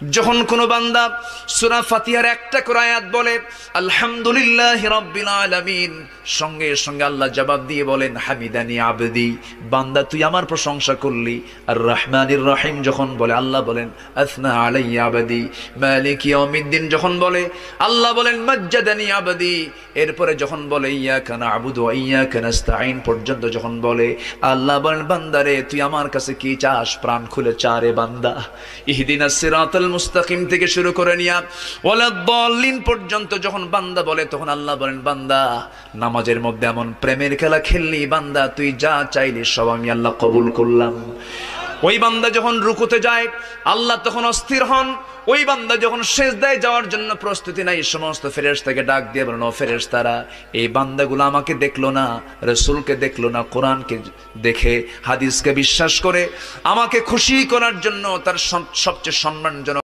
যখন কোন বান্দা সূরা ফাতিহার একটা করে আয়াত বলে আলহামদুলিল্লাহি রাব্বিল আলামিন, সঙ্গে সঙ্গে আল্লাহ জবাব দিয়ে বলেন হামিদানি আবদি, বান্দা তুই আমার প্রশংসা করলি। আর রহমানির রহিম যখন বলে আল্লাহ বলেন আসনা আলাইয়া আবদি। মালিক ইয়াউমিদ্দিন যখন বলে আল্লাহ বলেন মাজ্জাদানি আবদি। এরপরে যখন বলে ইয়াকা না'বুদু ওয়া ইয়াকা নাস্তাঈন পর্যন্ত যখন বলে আল্লাহ বলেন বান্দারে তুই আমার কাছে কি চাস, প্রাণ খুলে চারে বান্দা। ইহদিনাস সিরাতাল মুস্তাকিম থেকে শুরু করে নিয়া ওয়ালাদ-দাল্লিন পর্যন্ত যখন বান্দা বলে তখন আল্লাহ বলেন বান্দা নামাজের মধ্যে এমন প্রেমের খেলা খেললি, বান্দা তুই যা চাইলি সব আমি আল্লাহ কবুল করলাম। ওই বান্দা যখন রুকুতে যায় আল্লাহ তখন অস্থির হন। ওই বান্দা যখন সিজদায় যাওয়ার জন্য প্রস্তুতি নাই, সমস্ত ফেরেশতাকে ডাক দিয়ে বলেন ও ফেরেশতারা, এই বান্দাগুলো আমাকে দেখলো না, রাসূলকে দেখলো না, কোরআনকে দেখে হাদিসকে বিশ্বাস করে আমাকে খুশি করার জন্য তার সবচেয়ে সম্মানজনক